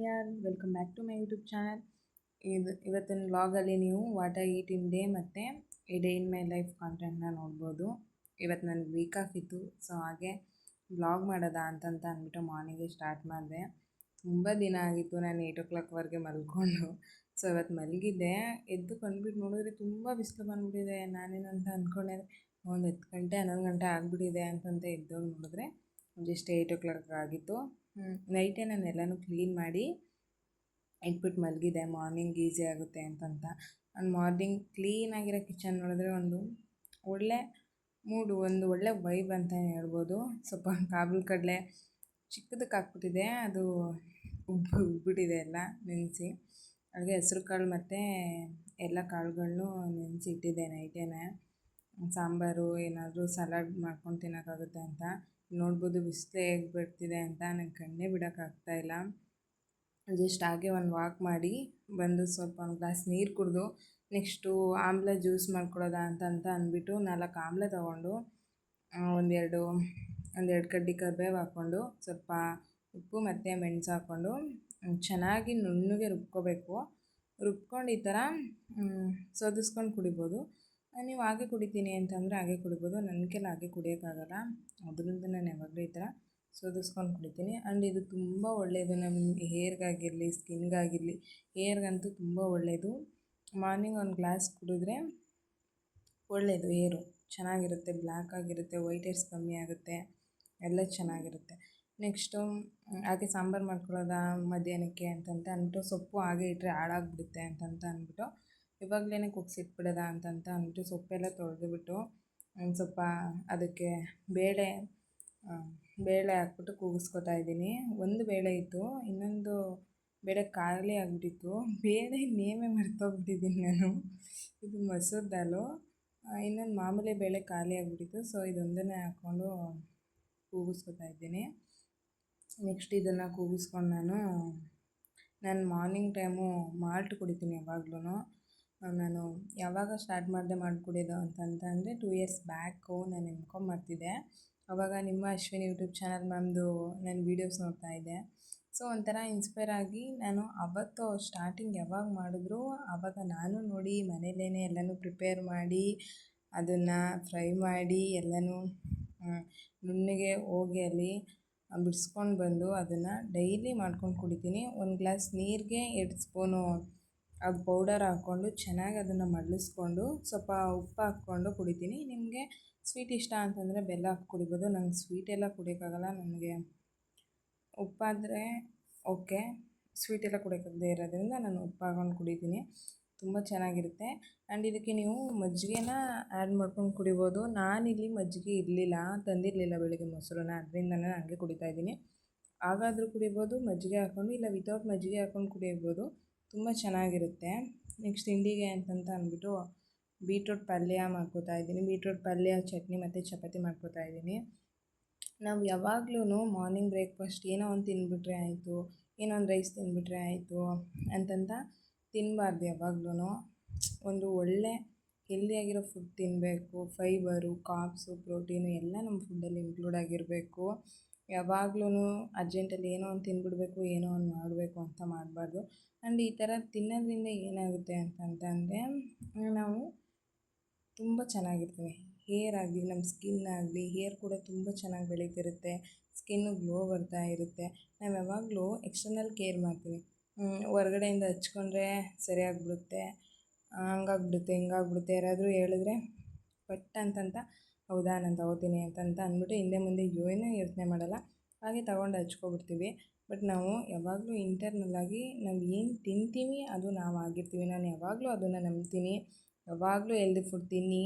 Hi ಯಾರ್ welcome back to my YouTube channel. ಇವತ್ತಿನ ವ್ಲಾಗಲ್ಲಿ ನೀವು what I eat in day ಮತ್ತು ಈ ಡೇ ಇನ್ ಮೈ ಲೈಫ್ ಕಾಂಟೆಂಟ್ನ ನೋಡ್ಬೋದು. ಇವತ್ತು ನನಗೆ ವೀಕ್ ಆಫ್ ಇತ್ತು, ಸೊ ಹಾಗೆ ವ್ಲಾಗ್ ಮಾಡೋದಾ ಅಂತಂತ ಅಂದ್ಬಿಟ್ಟು ಮಾರ್ನಿಂಗೇ ಸ್ಟಾರ್ಟ್ ಮಾಡಿದೆ. ತುಂಬ ದಿನ ಆಗಿತ್ತು ನಾನು 8 o'clockವರೆಗೆ ಮಲ್ಕೊಂಡು. ಸೊ ಇವತ್ತು ಮಲಗಿದ್ದೆ, ಎದ್ದು ಕಂಡುಬಿಟ್ಟು ನೋಡಿದ್ರೆ ತುಂಬ ಬಿಸಿಲು ಬಂದುಬಿಟ್ಟಿದೆ. ನಾನೇನಂತ ಅಂದ್ಕೊಂಡೆ ಒಂದು 10 ಗಂಟೆ 11 ಗಂಟೆ ಆಗಿಬಿಟ್ಟಿದೆ ಅಂತಂತ ಎದ್ದೋಗಿ ನೋಡಿದ್ರೆ ಜಸ್ಟ್ 8 o'clock ಆಗಿತ್ತು. ನೈಟೇ ನಾನು ಎಲ್ಲನೂ ಕ್ಲೀನ್ ಮಾಡಿ ಇಟ್ಬಿಟ್ಟು ಮಲಗಿದೆ, ಮಾರ್ನಿಂಗ್ ಈಸಿ ಆಗುತ್ತೆ ಅಂತಂತ. ನಾನು ಮಾರ್ನಿಂಗ್ ಕ್ಲೀನಾಗಿರೋ ಕಿಚನ್ ನೋಡಿದ್ರೆ ಒಂದು ಒಳ್ಳೆ ಮೂಡು, ಒಂದು ಒಳ್ಳೆ ವೈಬ್ ಅಂತಲೇ ಹೇಳ್ಬೋದು. ಸ್ವಲ್ಪ ಕಾಬೂಲ್ ಕಡಲೆ ಚಿಕ್ಕದಕ್ಕೆ ಹಾಕ್ಬಿಟ್ಟಿದೆ, ಅದು ಉಬ್ಬಿಟ್ಟಿದೆ ಎಲ್ಲ ನೆನೆಸಿ. ಹಾಗೆ ಹೆಸ್ರು ಕಾಳು ಮತ್ತು ಎಲ್ಲ ಕಾಳುಗಳನ್ನು ನೆನೆಸಿ ಇಟ್ಟಿದ್ದೆ ನೈಟೇನೆ. ಸಾಂಬಾರು ಏನಾದರೂ ಸಲಾಡ್ ಮಾಡ್ಕೊಂಡು ತಿನ್ನೋಕ್ಕಾಗುತ್ತೆ ಅಂತ. ನೋಡ್ಬೋದು ಬಿಸಿಲು ಹೇಗೆ ಬರ್ತಿದೆ ಅಂತ, ನನಗೆ ಕಣ್ಣೇ ಬಿಡೋಕ್ಕಾಗ್ತಾಯಿಲ್ಲ. ಜಸ್ಟ್ ಹಾಗೆ ಒಂದು ವಾಕ್ ಮಾಡಿ ಬಂದು ಸ್ವಲ್ಪ ಒಂದು ಗ್ಲಾಸ್ ನೀರು ಕುಡಿದು ನೆಕ್ಸ್ಟು ಆಮ್ಲ ಜ್ಯೂಸ್ ಮಾಡ್ಕೊಳ್ಳೋದಾ ಅಂತ ಅಂದ್ಬಿಟ್ಟು 4 ಆಮ್ಲ ತೊಗೊಂಡು ಒಂದೆರಡು ಕಡ್ಡಿ ಕರಿಬೇವು ಹಾಕ್ಕೊಂಡು ಸ್ವಲ್ಪ ಉಪ್ಪು ಮತ್ತು ಮೆಣಸು ಹಾಕ್ಕೊಂಡು ಚೆನ್ನಾಗಿ ನುಣ್ಣಗೆ ರುಬ್ಕೋಬೇಕು. ರುಬ್ಕೊಂಡು ಈ ಥರ ಸೋದಿಸ್ಕೊಂಡು ಕುಡಿಬೋದು. ನೀವು ಹಾಗೆ ಕುಡಿತೀನಿ ಅಂತಂದರೆ ಹಾಗೆ ಕುಡಿಬೋದು. ನನ್ನ ಕೈಲಿ ಹಾಗೆ ಕುಡಿಯೋಕ್ಕಾಗಲ್ಲ, ಅದರಿಂದ ನಾನು ಯಾವಾಗಲೂ ಈ ಥರ ಸೋದಿಸ್ಕೊಂಡು ಕುಡಿತೀನಿ. ಆ್ಯಂಡ್ ಇದು ತುಂಬ ಒಳ್ಳೆಯದು ನಮ್ಮ ಹೇರ್ಗಾಗಿರಲಿ ಸ್ಕಿನ್ಗಾಗಿರಲಿ. ಹೇರ್ಗಂತೂ ತುಂಬ ಒಳ್ಳೆಯದು. ಮಾರ್ನಿಂಗ್ ಒಂದು ಗ್ಲಾಸ್ ಕುಡಿದ್ರೆ ಒಳ್ಳೆಯದು, ಹೇರು ಚೆನ್ನಾಗಿರುತ್ತೆ, ಬ್ಲ್ಯಾಕ್ ಆಗಿರುತ್ತೆ, ವೈಟ್ ಹೇರ್ಸ್ ಕಮ್ಮಿ ಆಗುತ್ತೆ, ಎಲ್ಲ ಚೆನ್ನಾಗಿರುತ್ತೆ. ನೆಕ್ಸ್ಟು ಹಾಗೆ ಸಾಂಬಾರು ಮಾಡ್ಕೊಳ್ಳೋದ ಮಧ್ಯಾಹ್ನಕ್ಕೆ ಅಂತಂತ ಅಂದ್ಬಿಟ್ಟು ಸೊಪ್ಪು ಹಾಗೆ ಇಟ್ಟರೆ ಹಾಳಾಗ್ಬಿಡುತ್ತೆ ಅಂತಂತ ಅಂದ್ಬಿಟ್ಟು ಇವಾಗಲೇ ಕುಗ್ಸಿಟ್ಬಿಡೋದ ಅಂತಂತ ಅಂದ್ಬಿಟ್ಟು ಸೊಪ್ಪೆಲ್ಲ ತೊಳೆದುಬಿಟ್ಟು ಒಂದು ಸ್ವಲ್ಪ ಅದಕ್ಕೆ ಬೇಳೆ ಹಾಕ್ಬಿಟ್ಟು ಕೂಗಿಸ್ಕೊತಾ ಇದ್ದೀನಿ. ಒಂದು ಬೇಳೆ ಇತ್ತು, ಇನ್ನೊಂದು ಬೇಳೆ ಖಾಲಿ ಆಗಿಬಿಟ್ಟಿತ್ತು. ಬೇಳೆ ನೇಮೇ ಮರ್ತೋಗ್ಬಿಟ್ಟಿದ್ದೀನಿ ನಾನು. ಇದು ಮಸೂರ್ ದಾಲು, ಇನ್ನೊಂದು ಮಾಮೂಲಿ ಬೇಳೆ ಖಾಲಿ ಆಗಿಬಿಟ್ಟಿತ್ತು. ಸೊ ಇದೊಂದನ್ನೇ ಹಾಕ್ಕೊಂಡು ಕೂಗಿಸ್ಕೊತಾ ಇದ್ದೀನಿ. ನೆಕ್ಸ್ಟ್ ಇದನ್ನು ಕೂಗಿಸ್ಕೊಂಡು ನಾನು ಮಾರ್ನಿಂಗ್ ಟೈಮು ಮಾಲ್ಟ್ ಕುಡಿತೀನಿ ಯಾವಾಗ್ಲೂ. ನಾನು ಯಾವಾಗ ಸ್ಟಾರ್ಟ್ ಮಾಡಿದೆ ಕುಡಿಯೋದು ಅಂತಂದರೆ 2 years ಬ್ಯಾಕು ನಾನು ಎಮ್.ಕಾಮ್ ಮಾಡ್ತಿದ್ದೆ. ಆವಾಗ ನಿಮ್ಮ ಅಶ್ವಿನಿ ಯೂಟ್ಯೂಬ್ ಚಾನಲ್ ಮ್ಯಾಮ್ದು ನಾನು ವೀಡಿಯೋಸ್ ನೋಡ್ತಾ ಇದ್ದೆ. ಸೊ ಒಂಥರ ಇನ್ಸ್ಪೈರ್ ಆಗಿ ನಾನು ಅವತ್ತು ಸ್ಟಾರ್ಟಿಂಗ್ ಯಾವಾಗ ಮಾಡಿದ್ರು ಆವಾಗ ನಾನು ನೋಡಿ ಮನೇಲೇ ಎಲ್ಲನೂ ಪ್ರಿಪೇರ್ ಮಾಡಿ ಅದನ್ನು ಫ್ರೈ ಮಾಡಿ ಎಲ್ಲನೂ ನುಣ್ಣಗೆ ಹೋಗಿ ಅಲ್ಲಿ ಬಿಡಿಸ್ಕೊಂಡು ಬಂದು ಅದನ್ನು ಡೈಲಿ ಮಾಡ್ಕೊಂಡು ಕುಡಿತೀನಿ. 1 ಗ್ಲಾಸ್ ನೀರಿಗೆ 2 ಸ್ಪೂನು ಅದು ಪೌಡರ್ ಹಾಕ್ಕೊಂಡು ಚೆನ್ನಾಗಿ ಅದನ್ನು ಮಳ್ಳಿಸ್ಕೊಂಡು ಸ್ವಲ್ಪ ಉಪ್ಪು ಹಾಕ್ಕೊಂಡು ಕುಡಿತೀನಿ. ನಿಮಗೆ ಸ್ವೀಟ್ ಇಷ್ಟ ಅಂತಂದರೆ ಬೆಲ್ಲ ಹಾಕಿ ಕುಡಿಬೋದು. ನಂಗೆ ಸ್ವೀಟೆಲ್ಲ ಕುಡಿಯೋಕ್ಕಾಗಲ್ಲ, ನನಗೆ ಉಪ್ಪಾದರೆ ಓಕೆ, ಸ್ವೀಟೆಲ್ಲ ಕುಡಿಯೋಕ್ಕಾಗದೇ ಇರೋದ್ರಿಂದ ನಾನು ಉಪ್ಪು ಹಾಕ್ಕೊಂಡು ಕುಡಿತೀನಿ. ತುಂಬ ಚೆನ್ನಾಗಿರುತ್ತೆ. ಆ್ಯಂಡ್ ಇದಕ್ಕೆ ನೀವು ಮಜ್ಜಿಗೆನ ಆ್ಯಡ್ ಮಾಡ್ಕೊಂಡು ಕುಡಿಬೋದು. ನಾನಿಲ್ಲಿ ಮಜ್ಜಿಗೆ ಇರಲಿಲ್ಲ, ತಂದಿರಲಿಲ್ಲ ಬೆಳಗ್ಗೆ ಮೊಸರನ್ನ, ಅದರಿಂದ ನಾನು ಹಾಗೆ ಕುಡಿತಾಯಿದ್ದೀನಿ. ಹಾಗಾದರೂ ಕುಡಿಬೋದು, ಮಜ್ಜಿಗೆ ಹಾಕ್ಕೊಂಡು, ಇಲ್ಲ ವಿತೌಟ್ ಮಜ್ಜಿಗೆ ಹಾಕ್ಕೊಂಡು ಕುಡಿಯಬೋದು. ತುಂಬ ಚೆನ್ನಾಗಿರುತ್ತೆ. ನೆಕ್ಸ್ಟ್ ತಿಂಡಿಗೆ ಅಂತಂತ ಅಂದ್ಬಿಟ್ಟು ಬೀಟ್ರೂಟ್ ಪಲ್ಯ ಮಾಡ್ಕೋತಾ ಇದ್ದೀನಿ. ಬೀಟ್ರೂಟ್ ಪಲ್ಯ, ಚಟ್ನಿ ಮತ್ತು ಚಪಾತಿ ಮಾಡ್ಕೋತಾ ಇದ್ದೀನಿ. ನಾವು ಯಾವಾಗ್ಲೂ ಮಾರ್ನಿಂಗ್ ಬ್ರೇಕ್ಫಾಸ್ಟ್ ಏನೋ ಒಂದು ತಿಂದುಬಿಟ್ರೆ ಆಯಿತು, ಏನೋ ಒಂದು ರೈಸ್ ತಿಂದುಬಿಟ್ರೆ ಆಯಿತು ಅಂತಂತ ತಿನ್ನಬಾರ್ದು. ಯಾವಾಗ್ಲೂ ಒಂದು ಒಳ್ಳೆ ಹೆಲ್ದಿಯಾಗಿರೋ ಫುಡ್ ತಿನ್ನಬೇಕು. ಫೈಬರು, ಕಾರ್ಬ್ಸು, ಪ್ರೋಟೀನು ಎಲ್ಲ ನಮ್ಮ ಫುಡ್ಡಲ್ಲಿ ಇನ್ಕ್ಲೂಡ್ ಆಗಿರಬೇಕು. ಯಾವಾಗ್ಲೂ ಅರ್ಜೆಂಟಲ್ಲಿ ಏನೋ ಒಂದು ತಿಂದುಬಿಡ್ಬೇಕು, ಏನೋ ಒಂದು ಮಾಡಬೇಕು ಅಂತ ಮಾಡಬಾರ್ದು. ಆ್ಯಂಡ್ ಈ ಥರ ತಿನ್ನೋದ್ರಿಂದ ಏನಾಗುತ್ತೆ ಅಂತಂದರೆ ನಾವು ತುಂಬ ಚೆನ್ನಾಗಿರ್ತೀವಿ. ಹೇರ್ ಆಗಲಿ, ನಮ್ಮ ಸ್ಕಿನ್ ಆಗಲಿ, ಹೇರ್ ಕೂಡ ತುಂಬ ಚೆನ್ನಾಗಿ ಬೆಳೀತಿರುತ್ತೆ, ಸ್ಕಿನ್ನು ಗ್ಲೋ ಬರ್ತಾ ಇರುತ್ತೆ. ನಾವು ಯಾವಾಗಲೂ ಎಕ್ಸ್ಟರ್ನಲ್ ಕೇರ್ ಮಾಡ್ತೀವಿ. ಹೊರ್ಗಡೆಯಿಂದ ಹಚ್ಕೊಂಡ್ರೆ ಸರಿಯಾಗಿಬಿಡುತ್ತೆ, ಹಂಗಾಗ್ಬಿಡುತ್ತೆ, ಹಿಂಗಾಗ್ಬಿಡುತ್ತೆ, ಯಾರಾದರೂ ಹೇಳಿದ್ರೆ ಪಟ್ ಅಂತಂತ ಹೌದಾ ನಾನು ತಗೋತೀನಿ ಅಂತಂತ ಅಂದ್ಬಿಟ್ಟು ಹಿಂದೆ ಮುಂದೆ ಏನೂ ಯೋಚನೆ ಮಾಡಲ್ಲ, ಹಾಗೆ ತಗೊಂಡು ಹಚ್ಕೊಬಿಡ್ತೀವಿ. ಬಟ್ ನಾವು ಯಾವಾಗಲೂ ಇಂಟರ್ನಲ್ಲಾಗಿ ನಾವು ಏನು ತಿಂತೀವಿ ಅದು ನಾವು ಆಗಿರ್ತೀವಿ. ನಾನು ಯಾವಾಗಲೂ ಅದನ್ನು ನಂಬ್ತೀನಿ. ಯಾವಾಗಲೂ ಹೆಲ್ದಿ ಫುಡ್ ತಿನ್ನಿ,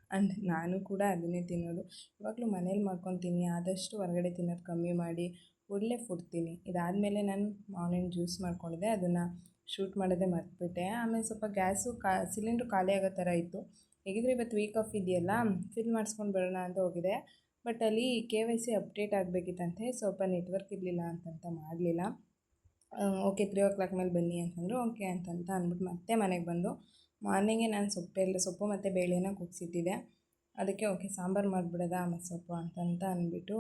ಆ್ಯಂಡ್ ನಾನು ಕೂಡ ಅದನ್ನೇ ತಿನ್ನೋದು. ಯಾವಾಗಲೂ ಮನೇಲಿ ಮಾಡ್ಕೊತೀನಿ. ಆದಷ್ಟು ಹೊರಗಡೆ ತಿನ್ನೋದು ಕಮ್ಮಿ ಮಾಡಿ ಒಳ್ಳೆ ಫುಡ್ ತಿನ್ನಿ. ಇದಾದಮೇಲೆ ನಾನು ಮಾರ್ನಿಂಗ್ ಜ್ಯೂಸ್ ಮಾಡ್ಕೊಂಡಿದ್ದೆ, ಅದನ್ನು ಶೂಟ್ ಮಾಡೋದೇ ಮರ್ತುಬಿಟ್ಟೆ. ಆಮೇಲೆ ಸ್ವಲ್ಪ ಗ್ಯಾಸು ಸಿಲಿಂಡ್ರು ಖಾಲಿ ಆಗೋ ಥರ ಇತ್ತು. ಹೇಗಿದ್ರೆ ಇವತ್ತು ವೀಕ್ ಆಫ್ ಇದೆಯಲ್ಲ, ಫಿಲ್ ಮಾಡಿಸ್ಕೊಂಡು ಬರೋಣ ಅಂತ ಹೋಗಿದೆ. ಬಟ್ ಅಲ್ಲಿ KYC ಅಪ್ಡೇಟ್ ಆಗಬೇಕಿತ್ತಂತೆ, ಸ್ವಲ್ಪ ನೆಟ್ವರ್ಕ್ ಇರಲಿಲ್ಲ ಅಂತಂತ ಮಾಡಲಿಲ್ಲ. ಓಕೆ 3 o'clock ಮೇಲೆ ಬನ್ನಿ ಅಂತಂದರು. ಓಕೆ ಅಂತಂತ ಅಂದ್ಬಿಟ್ಟು ಮತ್ತೆ ಮನೆಗೆ ಬಂದು ಮಾರ್ನಿಂಗೇ ನಾನು ಸೊಪ್ಪು ಮತ್ತು ಬೇಳೆನ ಕುಗ್ಸಿಟ್ಟಿದ್ದೆ. ಅದಕ್ಕೆ ಓಕೆ ಸಾಂಬಾರು ಮಾಡಿಬಿಡೋದಾ ಮಸ್ಸೊಪ್ಪು ಅಂತಂತ ಅಂದ್ಬಿಟ್ಟು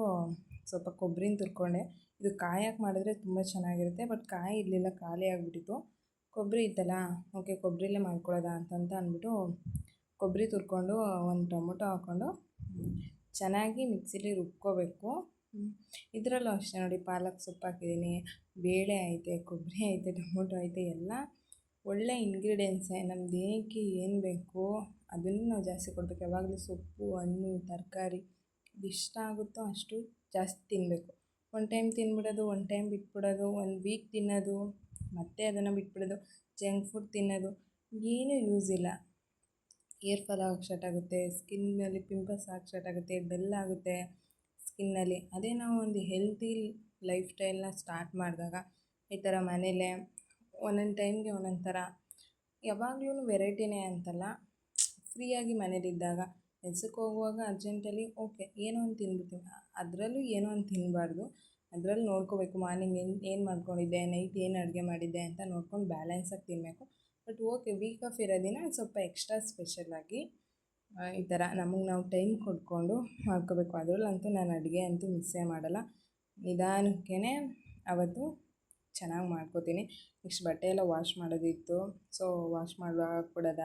ಸ್ವಲ್ಪ ಕೊಬ್ಬರಿನ ತುರ್ಕೊಂಡೆ. ಇದು ಕಾಯಿ ಹಾಕಿ ಮಾಡಿದ್ರೆ ತುಂಬ ಚೆನ್ನಾಗಿರುತ್ತೆ. ಬಟ್ ಕಾಯಿ ಇರಲಿಲ್ಲ, ಖಾಲಿ ಆಗಿಬಿಟ್ಟಿತ್ತು. ಕೊಬ್ಬರಿ ಇತ್ತಲ್ಲ, ಓಕೆ ಕೊಬ್ಬರಿಲೇ ಮಾಡ್ಕೊಳ್ಳೋದ ಅಂತಂತ ಅಂದ್ಬಿಟ್ಟು ಕೊಬ್ಬರಿ ತುರ್ಕೊಂಡು ಒಂದು ಟೊಮೊಟೊ ಹಾಕ್ಕೊಂಡು ಚೆನ್ನಾಗಿ ಮಿಕ್ಸಿಲಿ ರುಬ್ಕೋಬೇಕು. ಇದರಲ್ಲೂ ಅಷ್ಟೇ ನೋಡಿ, ಪಾಲಕ್ ಸೊಪ್ಪು ಹಾಕಿದ್ದೀನಿ, ಬೇಳೆ ಐತೆ, ಕೊಬ್ಬರಿ ಐತೆ, ಟೊಮೊಟೊ ಐತೆ, ಎಲ್ಲ ಒಳ್ಳೆ ಇಂಗ್ರೀಡಿಯೆಂಟ್ಸೇ. ನಮ್ಮ ದೇಹಕ್ಕೆ ಏನು ಬೇಕೋ ಅದನ್ನು ನಾವು ಜಾಸ್ತಿ ಕೊಡಬೇಕು. ಯಾವಾಗಲೂ ಸೊಪ್ಪು, ಹಣ್ಣು, ತರಕಾರಿ ಇಷ್ಟ ಆಗುತ್ತೋ ಅಷ್ಟು ಜಾಸ್ತಿ ತಿನ್ನಬೇಕು. ಒನ್ ಟೈಮ್ ತಿನ್ಬಿಡೋದು, ಒನ್ ಟೈಮ್ ಬಿಟ್ಬಿಡೋದು, 1 ವೀಕ್ ತಿನ್ನೋದು, ಮತ್ತೆ ಅದನ್ನು ಬಿಟ್ಬಿಡೋದು, ಜಂಕ್ ಫುಡ್ ತಿನ್ನೋದು ಏನೂ ಯೂಸ್ ಇಲ್ಲ. ಏರ್ ಫಾಲ್ ಆಗೋಕ್ಕೆ ಸ್ಟಾರ್ಟ್ ಆಗುತ್ತೆ, ಸ್ಕಿನ್ನಲ್ಲಿ ಪಿಂಪಲ್ಸ್ ಆಗಕ್ಕೆ ಸ್ಟಾರ್ಟ್ ಆಗುತ್ತೆ, ಡಲ್ ಆಗುತ್ತೆ ಸ್ಕಿನ್ನಲ್ಲಿ. ಅದೇ ನಾವು ಒಂದು ಹೆಲ್ತಿ ಲೈಫ್ ಸ್ಟೈಲ್ನ ಸ್ಟಾರ್ಟ್ ಮಾಡಿದಾಗ ಈ ಥರ ಮನೇಲೇ ಒಂದೊಂದು ಟೈಮ್ಗೆ ಒಂದೊಂದು ಥರ, ಯಾವಾಗ್ಲೂ ವೆರೈಟಿನೇ ಅಂತಲ್ಲ, ಫ್ರೀಯಾಗಿ ಮನೇಲಿದ್ದಾಗ ಕೆಲ್ಸಕ್ಕೆ ಹೋಗುವಾಗ ಅರ್ಜೆಂಟಲ್ಲಿ ಓಕೆ ಏನೋ ಒಂದು ತಿಂದ್ಬಿಡ್ತೀನಿ. ಅದರಲ್ಲೂ ಏನೋ ಒಂದು ತಿನ್ನಬಾರ್ದು, ಅದರಲ್ಲಿ ನೋಡ್ಕೋಬೇಕು ಮಾರ್ನಿಂಗ್ ಏನು ಮಾಡ್ಕೊಂಡಿದ್ದೆ, ನೈಟ್ ಏನು ಅಡುಗೆ ಮಾಡಿದ್ದೆ ಅಂತ ನೋಡ್ಕೊಂಡು ಬ್ಯಾಲೆನ್ಸಾಗಿ ತಿನ್ನಬೇಕು. ಬಟ್ ಓಕೆ ವೀಕ್ ಆಫ್ ಇರೋ ದಿನ ಸ್ವಲ್ಪ ಎಕ್ಸ್ಟ್ರಾ ಸ್ಪೆಷಲಾಗಿ ಈ ಥರ ನಮಗೆ ನಾವು ಟೈಮ್ ಕೊಟ್ಕೊಂಡು ಮಾಡ್ಕೋಬೇಕು. ಅದರಲ್ಲಂತೂ ನಾನು ಅಡುಗೆ ಅಂತೂ ಮಿಸ್ಸೇ ಮಾಡಲ್ಲ. ನಿಧಾನಕ್ಕೇ ಅವತ್ತು ಚೆನ್ನಾಗಿ ಮಾಡ್ಕೋತೀನಿ. ನೆಕ್ಸ್ಟ್ ಬಟ್ಟೆ ಎಲ್ಲ ವಾಶ್ ಮಾಡೋದಿತ್ತು, ಸೊ ವಾಶ್ ಮಾಡುವಾಗ ಕೊಡೋದ,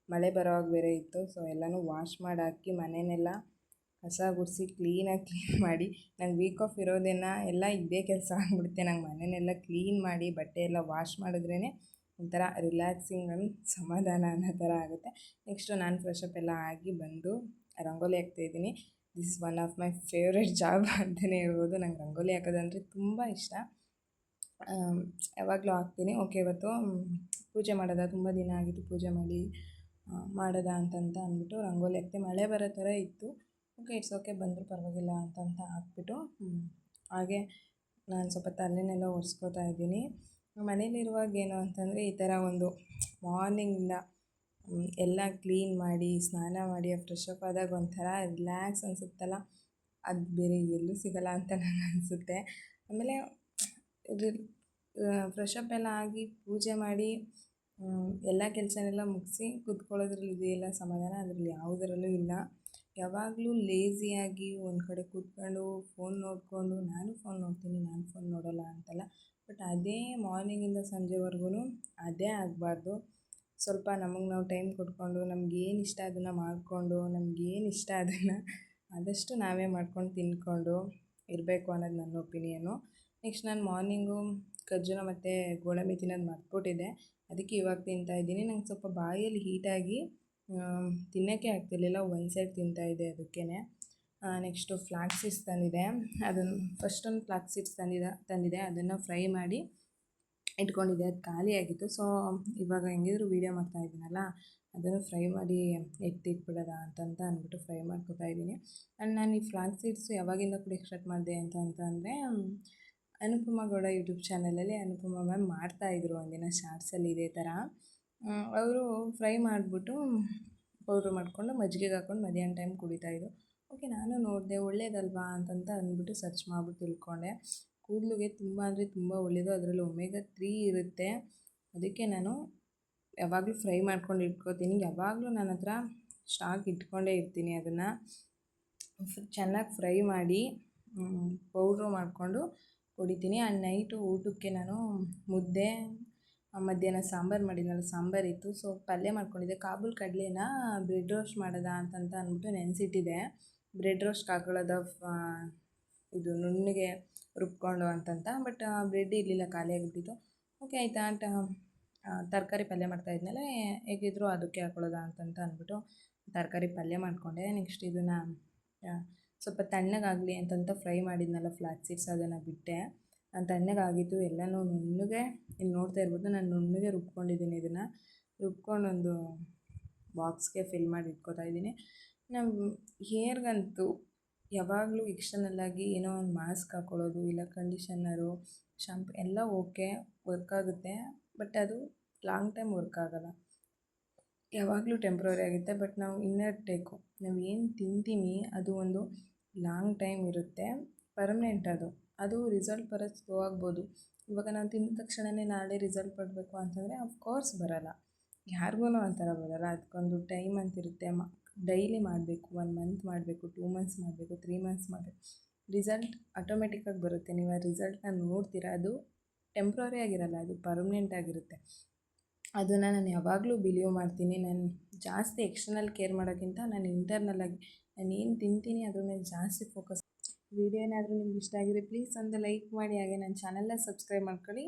ಮಳೆ ಬರೋವಾಗ ಬೇರೆ ಇತ್ತು. ಸೊ ಎಲ್ಲನೂ ವಾಶ್ ಮಾಡಿ ಹಾಕಿ ಮನೆಯೆಲ್ಲ ಕಸ ಗುಡಿಸಿ ಕ್ಲೀನಾಗಿ ಕ್ಲೀನ್ ಮಾಡಿ, ನಂಗೆ ವೀಕ್ ಆಫ್ ಇರೋದನ್ನು ಎಲ್ಲ ಇದ್ದೇ ಕೆಲಸ ಆಗಿಬಿಡುತ್ತೆ. ನಂಗೆ ಮನೆಯೆಲ್ಲ ಕ್ಲೀನ್ ಮಾಡಿ ಬಟ್ಟೆ ಎಲ್ಲ ವಾಶ್ ಮಾಡಿದ್ರೇ ಒಂಥರ ರಿಲ್ಯಾಕ್ಸಿಂಗ್ ಸಮಾಧಾನ ಅನ್ನೋ ಥರ ಆಗುತ್ತೆ. ನೆಕ್ಸ್ಟು ನಾನು ಫ್ರೆಶಪ್ ಎಲ್ಲ ಆಗಿ ಬಂದು ರಂಗೋಲಿ ಹಾಕ್ತಾಯಿದ್ದೀನಿ. This is one of my favourite job ಅಂತಲೇ ಹೇಳ್ಬೋದು. ನಂಗೆ ರಂಗೋಲಿ ಹಾಕೋದಂದರೆ ತುಂಬ ಇಷ್ಟ. ಯಾವಾಗಲೂ ಹಾಕ್ತೀನಿ. ಓಕೆ ಇವತ್ತು ಪೂಜೆ ಮಾಡೋದ, ತುಂಬ ದಿನ ಆಗಿತ್ತು ಪೂಜೆ ಮಾಡೋದ ಅಂತಂತ ಅಂದ್ಬಿಟ್ಟು ರಂಗೋಲಿ ಹಾಕ್ತೆ. ಮಳೆ ಬರೋ ಥರ ಇತ್ತು. ಓಕೆ ಇಟ್ಸ್ ಓಕೆ, ಬಂದರೂ ಪರವಾಗಿಲ್ಲ ಅಂತಂತ ಹಾಕ್ಬಿಟ್ಟು ಹಾಗೆ ನಾನು ಸ್ವಲ್ಪ ತಲೆನೆಲ್ಲ ಒರೆಸ್ಕೋತಾ ಇದ್ದೀನಿ. ಮನೇಲಿರುವಾಗ ಏನು ಅಂತಂದರೆ ಈ ಥರ ಒಂದು ಮಾರ್ನಿಂಗಿಂದ ಎಲ್ಲ ಕ್ಲೀನ್ ಮಾಡಿ ಸ್ನಾನ ಮಾಡಿ ಫ್ರೆಶಪ್ ಆದಾಗ ಒಂಥರ ರಿಲ್ಯಾಕ್ಸ್ ಅನಿಸುತ್ತಲ್ಲ, ಅದು ಬೇರೆ ಎಲ್ಲೂ ಸಿಗೋಲ್ಲ ಅಂತ ನನಗೆ ಅನಿಸುತ್ತೆ. ಆಮೇಲೆ ಫ್ರೆಶಪ್ ಎಲ್ಲ ಆಗಿ ಪೂಜೆ ಮಾಡಿ ಎಲ್ಲ ಕೆಲಸನೆಲ್ಲ ಮುಗಿಸಿ ಕೂತ್ಕೊಳ್ಳೋದ್ರಲ್ಲಿ ಇದೆಯಲ್ಲ ಸಮಾಧಾನ, ಅದರಲ್ಲಿ ಯಾವುದರಲ್ಲೂ ಇಲ್ಲ. ಯಾವಾಗಲೂ ಲೇಸಿಯಾಗಿ ಒಂದು ಕಡೆ ಕೂತ್ಕೊಂಡು ಫೋನ್ ನೋಡಿಕೊಂಡು, ನಾನು ಫೋನ್ ನೋಡ್ತೀನಿ, ನಾನು ಫೋನ್ ನೋಡೋಲ್ಲ ಅಂತಲ್ಲ, ಬಟ್ ಅದೇ ಮಾರ್ನಿಂಗಿಂದ ಸಂಜೆವರೆಗೂ ಅದೇ ಆಗಬಾರ್ದು. ಸ್ವಲ್ಪ ನಮಗೆ ನಾವು ಟೈಮ್ ಕೊಟ್ಕೊಂಡು ನಮಗೇನು ಇಷ್ಟ ಅದನ್ನು ಮಾಡಿಕೊಂಡು, ನಮಗೇನು ಇಷ್ಟ ಅದನ್ನು ಆದಷ್ಟು ನಾವೇ ಮಾಡ್ಕೊಂಡು ತಿಂದ್ಕೊಂಡು ಇರಬೇಕು ಅನ್ನೋದು ನನ್ನ ಒಪಿನಿಯನ್ನು. ನೆಕ್ಸ್ಟ್ ನಾನು ಮಾರ್ನಿಂಗು ಖರ್ಜೂರ ಮತ್ತು ಗೋಡಂಬಿ ತಿನ್ನೋದು ಮರ್ತ್ಬಿಟ್ಟಿದ್ದೆ, ಅದಕ್ಕೆ ಇವಾಗ ತಿಂತಾಯಿದ್ದೀನಿ. ನಂಗೆ ಸ್ವಲ್ಪ ಬಾಯಲ್ಲಿ ಹೀಟಾಗಿ ತಿನ್ನೋಕ್ಕೆ ಆಗ್ತಿರ್ಲಿಲ್ಲ, ಒಂದು ಸೈಡ್ ತಿಂತಾಯಿದ್ದೆ ಅದಕ್ಕೇ. ನೆಕ್ಸ್ಟು ಫ್ಲಾಕ್ಸ್ ಸೀಡ್ಸ್ ತಂದಿದೆ, ಅದನ್ನು ಫಸ್ಟೊಂದು ಫ್ಲಾಕ್ಸ್ ಸೀಡ್ಸ್ ತಂದಿದೆ, ಅದನ್ನು ಫ್ರೈ ಮಾಡಿ ಇಟ್ಕೊಂಡಿದ್ದೆ, ಅದು ಖಾಲಿಯಾಗಿತ್ತು. ಸೊ ಇವಾಗ ಹೆಂಗಿದ್ರು ವೀಡಿಯೋ ಮಾಡ್ತಾಯಿದ್ದೀನಲ್ಲ, ಅದನ್ನು ಫ್ರೈ ಮಾಡಿ ಎತ್ತಿಟ್ಬಿಡೋದ ಅಂತಂತ ಅಂದ್ಬಿಟ್ಟು ಫ್ರೈ ಮಾಡ್ಕೊತಾ ಇದ್ದೀನಿ. ಆ್ಯಂಡ್ ನಾನು ಈ ಫ್ಲಾಕ್ಸ್ ಸೀಡ್ಸು ಯಾವಾಗಿಂದ ಕುಡಿಯೋಕ್ಕೆ ಸ್ಟಾರ್ಟ್ ಮಾಡಿದೆ ಅಂತಂದರೆ ಅನುಪಮ ಗೌಡ ಯೂಟ್ಯೂಬ್ ಚಾನಲಲ್ಲಿ ಅನುಪಮ ಮ್ಯಾಮ್ ಮಾಡ್ತಾಯಿದ್ರು ಒಂದಿನ ಶಾರ್ಟ್ಸಲ್ಲಿ ಇದೇ ಥರ. ಅವರು ಫ್ರೈ ಮಾಡಿಬಿಟ್ಟು ಪೌಡ್ರ್ ಮಾಡಿಕೊಂಡು ಮಜ್ಜಿಗೆಗೆ ಹಾಕ್ಕೊಂಡು ಮಧ್ಯಾಹ್ನ ಟೈಮ್ ಕುಡಿತಾಯಿದ್ರು. ಓಕೆ ನಾನು ನೋಡಿದೆ ಒಳ್ಳೇದಲ್ವಾ ಅಂತಂತ ಅಂದ್ಬಿಟ್ಟು ಸರ್ಚ್ ಮಾಡಿಬಿಟ್ಟು ತಿಳ್ಕೊಂಡೆ. ಕೂದಲಿಗೆ ತುಂಬ ಅಂದರೆ ತುಂಬ ಒಳ್ಳೆಯದು, ಅದರಲ್ಲಿ ಒಮೆಗಾ 3 ಇರುತ್ತೆ. ಅದಕ್ಕೆ ನಾನು ಯಾವಾಗಲೂ ಫ್ರೈ ಮಾಡ್ಕೊಂಡು ಇಟ್ಕೋತೀನಿ. ಯಾವಾಗಲೂ ನನ್ನ ಹತ್ರ ಸ್ಟಾಕ್ ಇಟ್ಕೊಂಡೇ ಇರ್ತೀನಿ. ಅದನ್ನು ಚೆನ್ನಾಗಿ ಫ್ರೈ ಮಾಡಿ ಪೌಡ್ರು ಮಾಡಿಕೊಂಡು ಕುಡಿತೀನಿ. ಆ್ಯಂಡ್ ನೈಟು ಊಟಕ್ಕೆ ನಾನು ಮುದ್ದೆ, ಮಧ್ಯಾಹ್ನ ಸಾಂಬಾರು ಮಾಡಿದ್ನಲ್ಲ, ಸಾಂಬಾರಿತ್ತು. ಸೊ ಪಲ್ಯ ಮಾಡ್ಕೊಂಡಿದ್ದೆ, ಕಾಬೂಲ್ ಕಡಲೆನ ಬ್ರೆಡ್ ರೋಸ್ಟ್ ಮಾಡೋದ ಅಂತಂತ ಅಂದ್ಬಿಟ್ಟು ನೆನೆಸಿಟ್ಟಿದ್ದೆ. ಬ್ರೆಡ್ ರೋಸ್ಟ್ ಹಾಕೊಳ್ಳೋದ ಇದು ನುಣ್ಣಗೆ ರುಬ್ಕೊಂಡು ಅಂತಂತ, ಬಟ್ ಬ್ರೆಡ್ ಇರಲಿಲ್ಲ, ಖಾಲಿಯಾಗಿಬಿಟ್ಟಿತ್ತು. ಓಕೆ ಆಯಿತಾ ತರಕಾರಿ ಪಲ್ಯ ಮಾಡ್ತಾಯಿದ್ನಲ್ಲ, ಹೇಗಿದ್ರು ಅದಕ್ಕೆ ಹಾಕೊಳ್ಳೋದ ಅಂತಂತ ಅಂದ್ಬಿಟ್ಟು ತರಕಾರಿ ಪಲ್ಯ ಮಾಡಿಕೊಂಡೆ. ನೆಕ್ಸ್ಟ್ ಇದನ್ನು ಸ್ವಲ್ಪ ತಣ್ಣಗಾಗಲಿ ಅಂತಂತ ಫ್ರೈ ಮಾಡಿದ್ನಲ್ಲ ಫ್ಲಾಕ್ಸ್ ಸೀಡ್ಸ್, ಅದನ್ನು ಬಿಟ್ಟೆ. ತಣ್ಣಗಾಗಿತ್ತು, ಎಲ್ಲನೂ ನುಣ್ಣಗೆ, ಇಲ್ಲಿ ನೋಡ್ತಾ ಇರ್ಬೋದು ನಾನು ನುಣ್ಣಗೆ ರುಬ್ಕೊಂಡಿದ್ದೀನಿ. ಇದನ್ನು ರುಬ್ಕೊಂಡು ಒಂದು ಬಾಕ್ಸ್ಗೆ ಫಿಲ್ ಮಾಡಿ ಇಟ್ಕೊತಾ ಇದ್ದೀನಿ. ನಾವು ಹೇರ್ಗಂತೂ ಯಾವಾಗಲೂ ಎಕ್ಸ್ಟರ್ನಲ್ಲಾಗಿ ಏನೋ ಒಂದು ಮಾಸ್ಕ್ ಹಾಕ್ಕೊಳ್ಳೋದು, ಇಲ್ಲ ಕಂಡೀಷನರು, ಶಾಂಪು ಎಲ್ಲ ಓಕೆ ವರ್ಕ್ ಆಗುತ್ತೆ, ಬಟ್ ಅದು ಲಾಂಗ್ ಟೈಮ್ ವರ್ಕ್ ಆಗೋಲ್ಲ, ಯಾವಾಗಲೂ ಟೆಂಪ್ರವರಿ ಆಗುತ್ತೆ. ಬಟ್ ನಾವು ಇನ್ನರ್ ಟೇಕು, ನಾವು ಏನು ತಿಂತೀವಿ ಅದು ಒಂದು ಲಾಂಗ್ ಟೈಮ್ ಇರುತ್ತೆ, ಪರ್ಮನೆಂಟ್ ಅದು ರಿಸಲ್ಟ್ ಬರೋದು ಸ್ಲೋ ಆಗ್ಬೋದು. ಇವಾಗ ನಾವು ತಿಂದ ತಕ್ಷಣವೇ ನಾಳೆ ರಿಸಲ್ಟ್ ಬರಬೇಕು ಅಂತಂದರೆ ಅಫ್ಕೋರ್ಸ್ ಬರೋಲ್ಲ, ಯಾರಿಗೂ ಆ ಥರ ಬರೋಲ್ಲ. ಅದಕ್ಕೊಂದು ಟೈಮ್ ಅಂತಿರುತ್ತೆ. ಡೈಲಿ ಮಾಡಬೇಕು, 1 ಮಂತ್ ಮಾಡಬೇಕು, 2 ಮಂತ್ಸ್ ಮಾಡಬೇಕು, 3 ಮಂತ್ಸ್ ಮಾಡಬೇಕು. ರಿಸಲ್ಟ್ ಆಟೋಮೆಟಿಕ್ಕಾಗಿ ಬರುತ್ತೆ. ನೀವು ಆ ರಿಸಲ್ಟ್ನ ನೋಡ್ತೀರಾ. ಅದು ಟೆಂಪ್ರರಿ ಆಗಿರಲ್ಲ, ಅದು ಪರ್ಮನೆಂಟ್ ಆಗಿರುತ್ತೆ. ಅದನ್ನು ನಾನು ಯಾವಾಗಲೂ ಬಿಲೀವ್ ಮಾಡ್ತೀನಿ. ನಾನು ಜಾಸ್ತಿ ಎಕ್ಸ್ಟರ್ನಲ್ ಕೇರ್ ಮಾಡೋಕ್ಕಿಂತ ನಾನು ಇಂಟರ್ನಲ್ಲಾಗಿ ನಾನು ಏನು ತಿಂತೀನಿ ಅದ್ರ ಮೇಲೆ ಜಾಸ್ತಿ ಫೋಕಸ್. ವಿಡಿಯೋ ಏನಾದರೂ ನಿಮ್ಗೆ ಇಷ್ಟ ಆಗಿದೆ ಪ್ಲೀಸ್ ಒಂದು ಲೈಕ್ ಮಾಡಿ, ಹಾಗೆ ನನ್ನ ಚಾನಲ್ನ ಸಬ್ಸ್ಕ್ರೈಬ್ ಮಾಡ್ಕೊಳ್ಳಿ.